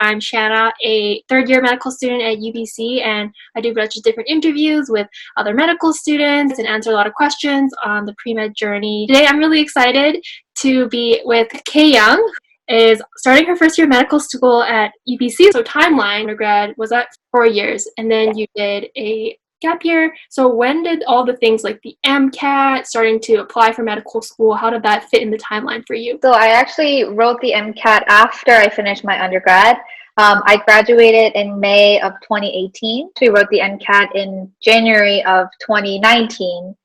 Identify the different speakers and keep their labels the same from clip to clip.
Speaker 1: I'm Shanna, a third-year medical student at UBC, and I do a bunch of different interviews with other medical students and answer a lot of questions on the pre-med journey. Today, I'm really excited to be with Kay Young, is starting her first year of medical school at UBC. So timeline, undergrad was at 4 years, and then you did a gap year. So when did all the things like the MCAT, starting to apply for medical school, how did that fit in the timeline for you?
Speaker 2: So I actually wrote the MCAT after I finished my undergrad. I graduated in May of 2018. We wrote the MCAT in January of 2019.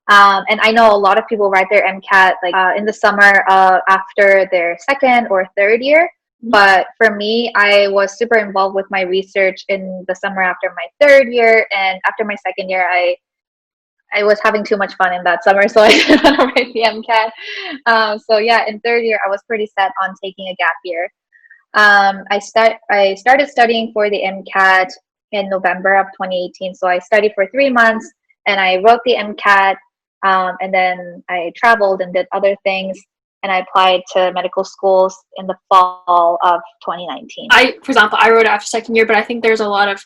Speaker 2: And I know a lot of people write their MCAT in the summer after their second or third year. But for me, I was super involved with my research in the summer after my third year. And after my second year, I was having too much fun in that summer, so I didn't want to write the MCAT. So yeah, in third year, I was pretty set on taking a gap year. I started studying for the MCAT in November of 2018. So I studied for 3 months and I wrote the MCAT. And then I traveled and did other things. And I applied to medical schools in the fall of 2019.
Speaker 1: For example, I wrote it after second year, but I think there's a lot of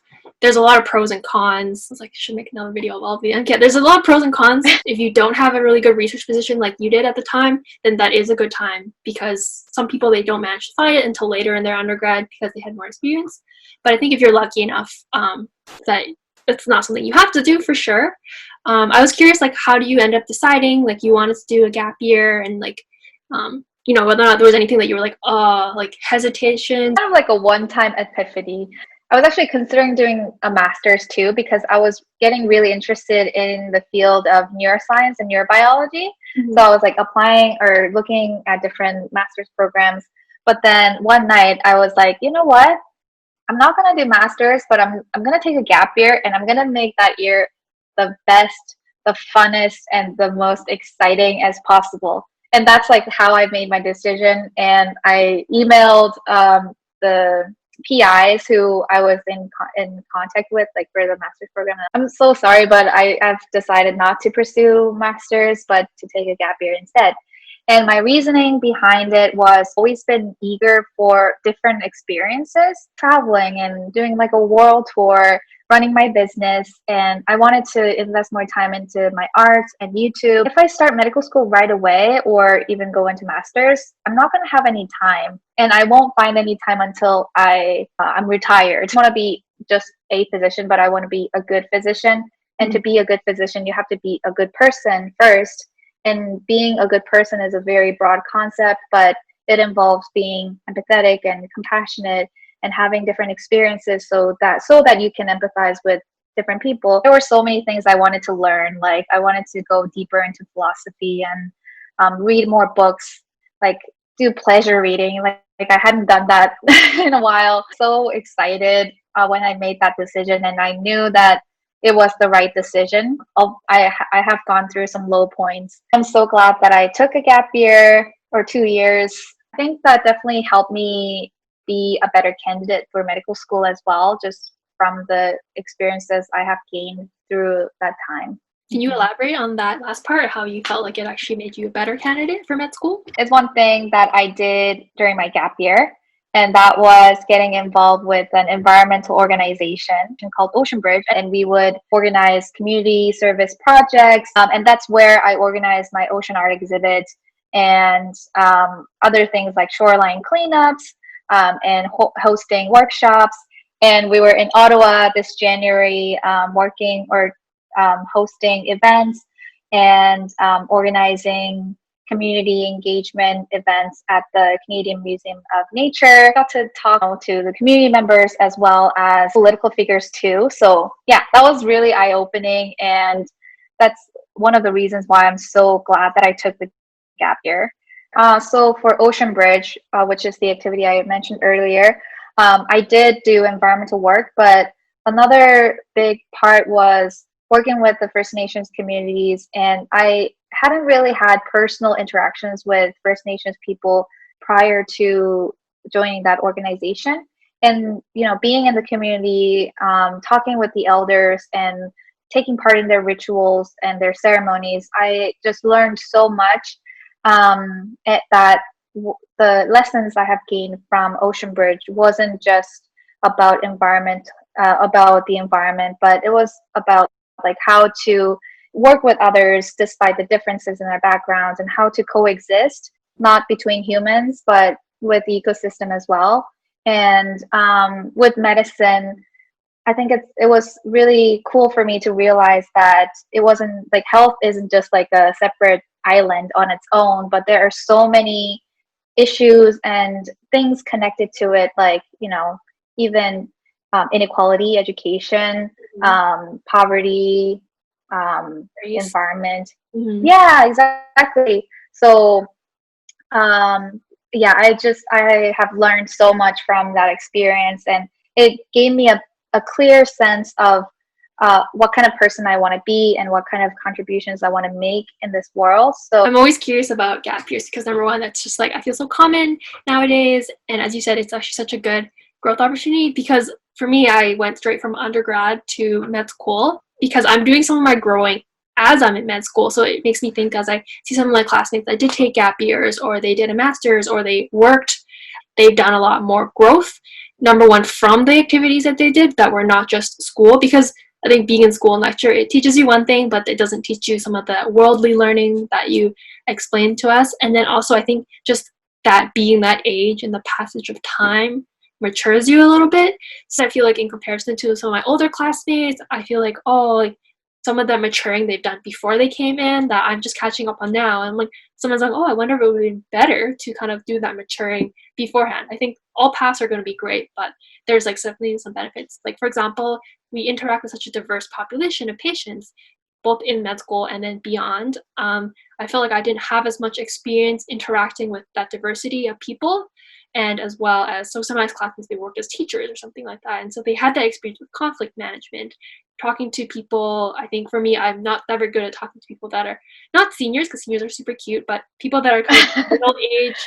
Speaker 1: pros and cons. I was like, I should make another video of all of the MCAT. There's a lot of pros and cons. If you don't have a really good research position like you did at the time, then that is a good time, because some people, they don't manage to find it until later in their undergrad because they had more experience. But I think if you're lucky enough, that it's not something you have to do for sure. I was curious, like, how do you end up deciding, like, you wanted to do a gap year, and like, whether or not there was anything that you were like hesitation?
Speaker 2: Kind of like a one-time epiphany. I was actually considering doing a master's too, because I was getting really interested in the field of neuroscience and neurobiology. So I was like applying or looking at different master's programs. But then one night I was like, you know what? I'm not going to do master's, but I'm going to take a gap year, and I'm going to make that year the best, the funnest, and the most exciting as possible. And that's like how I made my decision. And I emailed the PIs who I was in contact with, like, for the master's program. I'm so sorry, but I've decided not to pursue master's, but to take a gap year instead. And my reasoning behind it was always been eager for different experiences, traveling and doing like a world tour, running my business. And I wanted to invest more time into my art and YouTube. If I start medical school right away or even go into master's, I'm not going to have any time, and I won't find any time until I'm retired. I want to be just a physician, but I want to be a good physician. And to be a good physician, you have to be a good person first. And being a good person is a very broad concept, but it involves being empathetic and compassionate and having different experiences so that you can empathize with different people. There were so many things I wanted to learn. Like, I wanted to go deeper into philosophy and read more books, like do pleasure reading. Like I hadn't done that in a while. So excited when I made that decision, and I knew that it was the right decision. I have gone through some low points. I'm so glad that I took a gap year or 2 years. I think that definitely helped me be a better candidate for medical school as well, just from the experiences I have gained through that time.
Speaker 1: Can you elaborate on that last part, how you felt like it actually made you a better candidate for med school?
Speaker 2: It's one thing that I did during my gap year, and that was getting involved with an environmental organization called Ocean Bridge. And we would organize community service projects. And that's where I organized my ocean art exhibit and other things like shoreline cleanups and hosting workshops. And we were in Ottawa this January hosting events and organizing community engagement events at the Canadian Museum of Nature. Got to talk to the community members as well as political figures too. So yeah, that was really eye-opening, and that's one of the reasons why I'm so glad that I took the gap year. So for Ocean Bridge, which is the activity I mentioned earlier, I did do environmental work, but another big part was working with the First Nations communities, and I hadn't really had personal interactions with First Nations people prior to joining that organization. And, being in the community, talking with the elders and taking part in their rituals and their ceremonies, I just learned so much that the lessons I have gained from Ocean Bridge wasn't just about about the environment, but it was about like how to work with others despite the differences in their backgrounds, and how to coexist, not between humans, but with the ecosystem as well. And with medicine, I think it was really cool for me to realize that it wasn't like health isn't just like a separate island on its own, but there are so many issues and things connected to it, like, even inequality, education, poverty, environment.
Speaker 1: Mm-hmm.
Speaker 2: Yeah, exactly. So, yeah, I have learned so much from that experience, and it gave me a clear sense of what kind of person I want to be and what kind of contributions I want to make in this world. So
Speaker 1: I'm always curious about gap years because number one, that's just like I feel so common nowadays, and as you said, it's actually such a good growth opportunity because for me, I went straight from undergrad to med school because I'm doing some of my growing as I'm in med school. So it makes me think as I see some of my classmates that did take gap years or they did a master's or they worked, they've done a lot more growth. Number one, from the activities that they did that were not just school, because I think being in school and lecture, it teaches you one thing, but it doesn't teach you some of the worldly learning that you explained to us. And then also, I think just that being that age and the passage of time matures you a little bit. So I feel like in comparison to some of my older classmates, I feel like, oh, like some of the maturing they've done before they came in that I'm just catching up on now. And like someone's like, oh, I wonder if it would be better to kind of do that maturing beforehand. I think all paths are going to be great, but there's like definitely some benefits. Like for example, we interact with such a diverse population of patients, both in med school and then beyond. I feel like I didn't have as much experience interacting with that diversity of people. And as well as, so some of my classmates, they worked as teachers or something like that. And so they had that experience with conflict management, talking to people. I think for me, I'm not that very good at talking to people that are not seniors, because seniors are super cute, but people that are kind of middle age,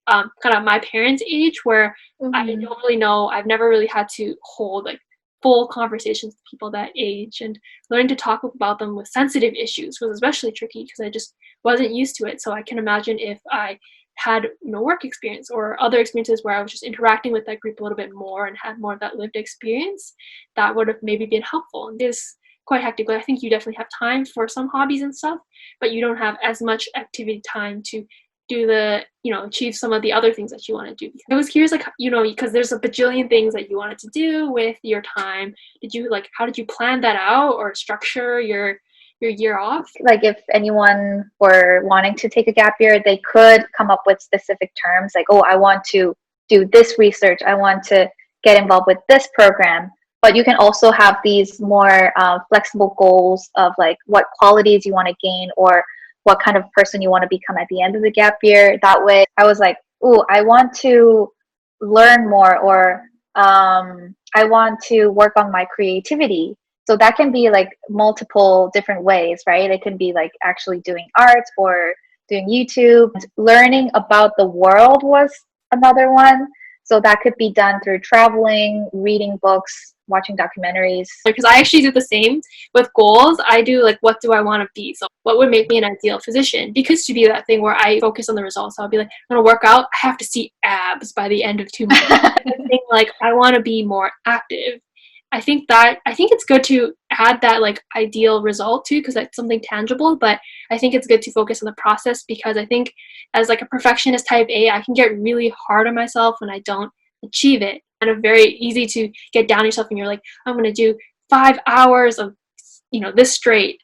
Speaker 1: kind of my parents' age, where I don't really know, I've never really had to hold like full conversations with people that age, and learning to talk about them with sensitive issues was especially tricky because I just wasn't used to it. So I can imagine if I had work experience or other experiences where I was just interacting with that group a little bit more and had more of that lived experience, that would have maybe been helpful. And this is quite hectic, but I think you definitely have time for some hobbies and stuff, but you don't have as much activity time to do the, achieve some of the other things that you want to do. I was curious, like, because there's a bajillion things that you wanted to do with your time. How did you plan that out or structure your year off?
Speaker 2: Like if anyone were wanting to take a gap year, they could come up with specific terms like, oh, I want to do this research, I want to get involved with this program. But you can also have these more flexible goals of like what qualities you want to gain or what kind of person you want to become at the end of the gap year. That way I was like, oh, I want to learn more, or I want to work on my creativity. So that can be like multiple different ways, right? It can be like actually doing art or doing YouTube. Learning about the world was another one. So that could be done through traveling, reading books, watching documentaries.
Speaker 1: Because I actually do the same with goals. I do like, what do I want to be? So what would make me an ideal physician? Because to be that thing where I focus on the results, I'll be like, I'm going to work out. I have to see abs by the end of 2 months. Like I want to be more active. I think it's good to add that like ideal result too, because that's something tangible, but I think it's good to focus on the process, because I think as like a perfectionist type A, I can get really hard on myself when I don't achieve it. And it's very easy to get down on yourself and you're like, I'm going to do 5 hours of, this straight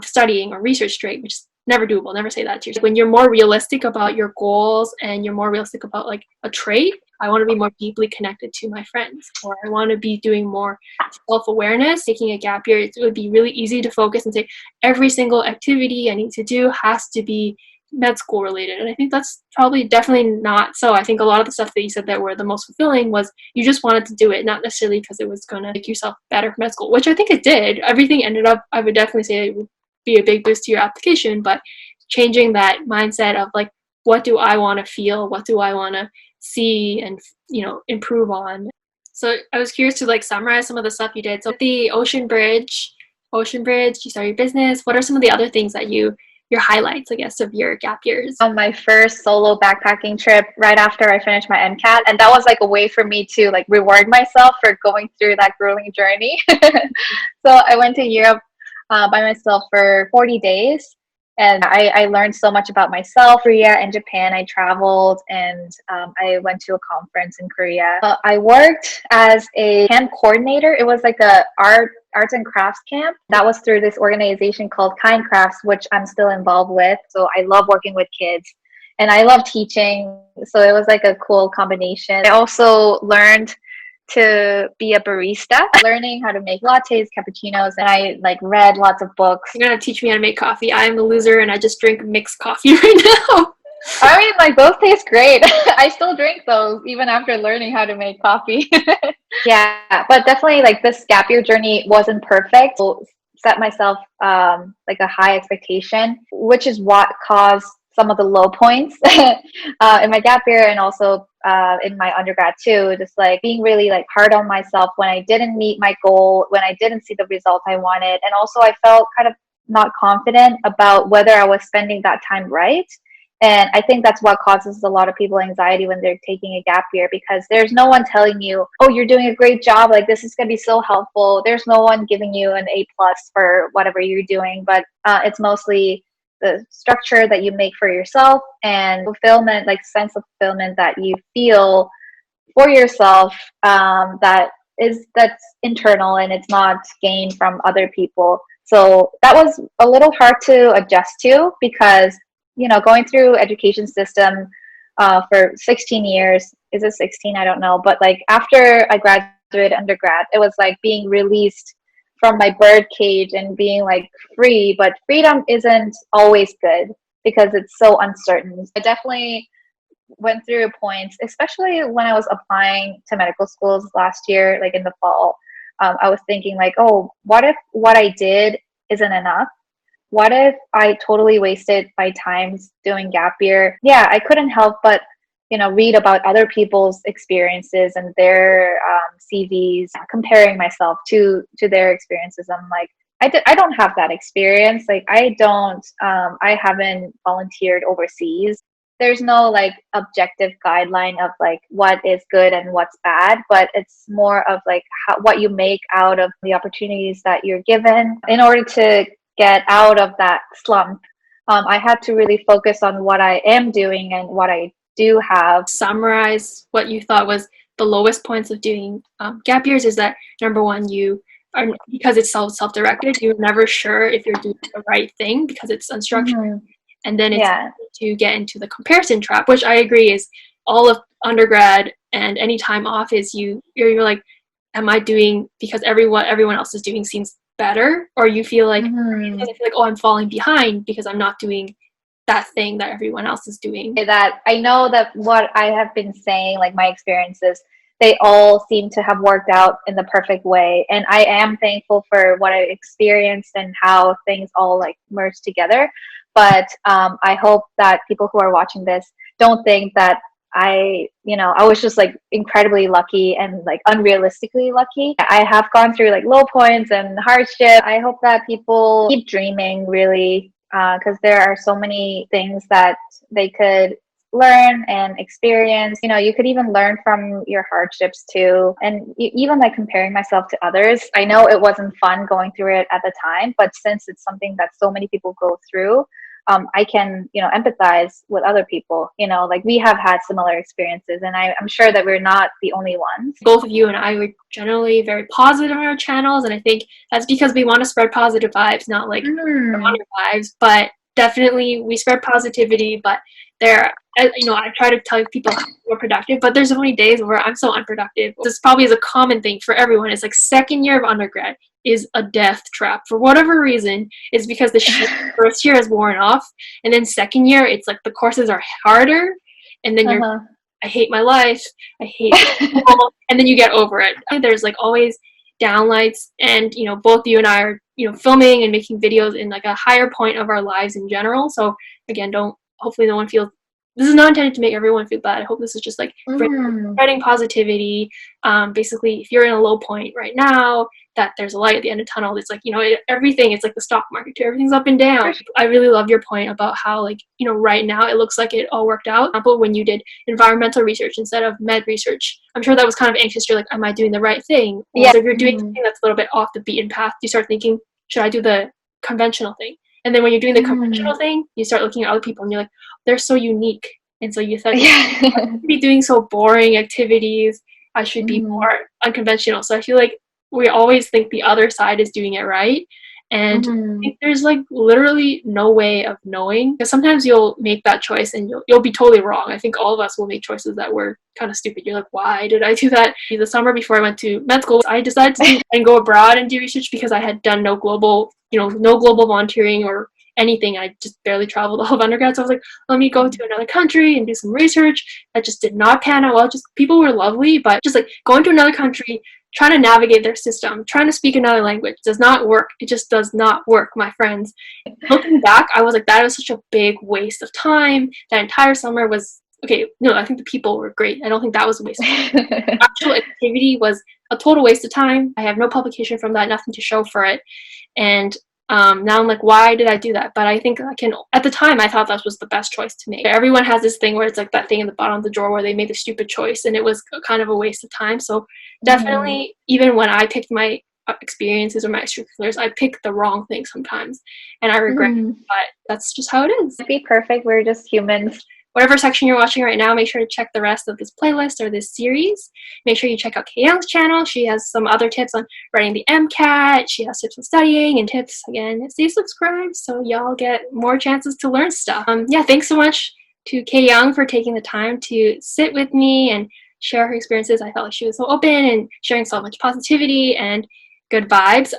Speaker 1: studying or research straight, which is never doable. Never say that to yourself. When you're more realistic about your goals and you're more realistic about like a trait, I want to be more deeply connected to my friends, or I want to be doing more self-awareness. Taking a gap year, it would be really easy to focus and say every single activity I need to do has to be med school related. And I think that's probably definitely not so. I think a lot of the stuff that you said that were the most fulfilling was you just wanted to do it, not necessarily because it was going to make yourself better for med school, which I think it did. Everything ended up, I would definitely say it would be a big boost to your application, but changing that mindset of like, what do I want to feel? What do I want to see and improve on? So I was curious to like summarize some of the stuff you did. So the Ocean Bridge, you started your business. What are some of the other things that you your highlights, I guess, of your gap years?
Speaker 2: On my first solo backpacking trip right after I finished my MCAT, and that was like a way for me to like reward myself for going through that grueling journey. So I went to Europe by myself for 40 days, and I learned so much about myself. Korea and Japan, I traveled, and I went to a conference in Korea. I worked as a camp coordinator. It was like a arts and crafts camp that was through this organization called Kind Crafts, which I'm still involved with. So I love working with kids and I love teaching. So it was like a cool combination. I also learned to be a barista, learning how to make lattes, cappuccinos, and I like read lots of books.
Speaker 1: You're gonna teach me how to make coffee. I'm a loser and I just drink mixed coffee right now.
Speaker 2: I mean, like those taste great. I still drink those even after learning how to make coffee. Yeah, but definitely like this gap year journey wasn't perfect. So set myself like a high expectation, which is what caused some of the low points in my gap year and also in my undergrad too. Just like being really like hard on myself when I didn't meet my goal, when I didn't see the result I wanted, and also I felt kind of not confident about whether I was spending that time right. And I think that's what causes a lot of people anxiety when they're taking a gap year, because there's no one telling you, oh, you're doing a great job. Like this is going to be so helpful. There's no one giving you an A+ for whatever you're doing, but it's mostly the structure that you make for yourself and fulfillment, like sense of fulfillment that you feel for yourself, that's internal and it's not gained from other people. So that was a little hard to adjust to because going through education system for 16 years, is it 16? I don't know. But like after I graduated undergrad, it was like being released from my bird cage and being like free. But freedom isn't always good because it's so uncertain. I definitely went through points, especially when I was applying to medical schools last year, like in the fall. I was thinking like, oh, what if what I did isn't enough? What if I totally wasted my time doing gap year? Yeah, I couldn't help but, read about other people's experiences and their CVs, comparing myself to their experiences. I'm like, I don't have that experience. Like, I haven't volunteered overseas. There's no like objective guideline of like what is good and what's bad, but it's more of like what you make out of the opportunities that you're given in order to get out of that slump. I had to really focus on what I am doing and what I do have.
Speaker 1: Summarize what you thought was the lowest points of doing gap years is that number one, you are, because it's self-directed, you're never sure if you're doing the right thing because it's unstructured. Mm-hmm. And then it's to get into the comparison trap, which I agree is all of undergrad and any time off is you're like, am I doing because everyone else is doing seems better, or you feel like oh, I'm falling behind because I'm not doing that thing that everyone else is doing.
Speaker 2: That I know that what I have been saying, like my experiences, they all seem to have worked out in the perfect way, and I am thankful for what I experienced and how things all like merged together. But I hope that people who are watching this don't think that I was just like incredibly lucky and like unrealistically lucky. I have gone through like low points and hardship. I hope that people keep dreaming really, because there are so many things that they could learn and experience. You could even learn from your hardships too. And even like comparing myself to others, I know it wasn't fun going through it at the time, but since it's something that so many people go through, I can, empathize with other people, like we have had similar experiences, and I'm sure that we're not the only ones.
Speaker 1: Both of you and I were generally very positive on our channels, and I think that's because we want to spread positive vibes, not like vibes, but definitely we spread positivity, but I try to tell people how we're productive, but there's so many days where I'm so unproductive. This probably is a common thing for everyone. It's like second year of undergrad is a death trap for whatever reason. It's because the first year is worn off, and then second year it's like the courses are harder, and then I hate my life, I hate people, and then you get over it. There's like always downlights, and both you and I are filming and making videos in like a higher point of our lives in general. So again, hopefully no one feels this is not intended to make everyone feel bad. I hope this is just like spreading positivity. Basically, if you're in a low point right now, that there's a light at the end of the tunnel. It's like, you know, everything, it's like the stock market too. Everything's up and down. I really love your point about how, like, you know, right now it looks like it all worked out. But when you did environmental research instead of med research, I'm sure that was kind of anxious. You're like, am I doing the right thing? Or if you're doing something that's a little bit off the beaten path, you start thinking, should I do the conventional thing? And then when you're doing the conventional thing, you start looking at other people and you're like, they're so unique. And so you said, I should be doing so boring activities. I should be more unconventional. So I feel like we always think the other side is doing it right. And I think there's like literally no way of knowing, because sometimes you'll make that choice and you'll be totally wrong. I think all of us will make choices that were kind of stupid. You're like, why did I do that? The summer before I went to med school, I decided to and go abroad and do research because I had done no global volunteering or anything. I just barely traveled all of undergrad. So I was like, let me go to another country and do some research. That just did not pan out well. Just people were lovely, but just like going to another country, trying to navigate their system, trying to speak another language does not work. It just does not work, my friends. Looking back, I was like, that was such a big waste of time. That entire summer was, okay, no, I think the people were great. I don't think that was a waste of time. The actual activity was a total waste of time. I have no publication from that, nothing to show for it. And now I'm like, why did I do that? But I think at the time, I thought that was the best choice to make. Everyone has this thing where it's like that thing in the bottom of the drawer where they made the stupid choice and it was kind of a waste of time. So definitely, even when I picked my experiences or my extracurriculars, I picked the wrong thing sometimes and I regret it, but that's just how it is.
Speaker 2: Be perfect. We're just humans.
Speaker 1: Whatever section you're watching right now, make sure to check the rest of this playlist or this series. Make sure you check out Kay Young's channel. She has some other tips on writing the MCAT. She has tips on studying and tips, again, stay subscribed so y'all get more chances to learn stuff. Yeah, thanks so much to Kay Young for taking the time to sit with me and share her experiences. I felt like she was so open and sharing so much positivity and good vibes.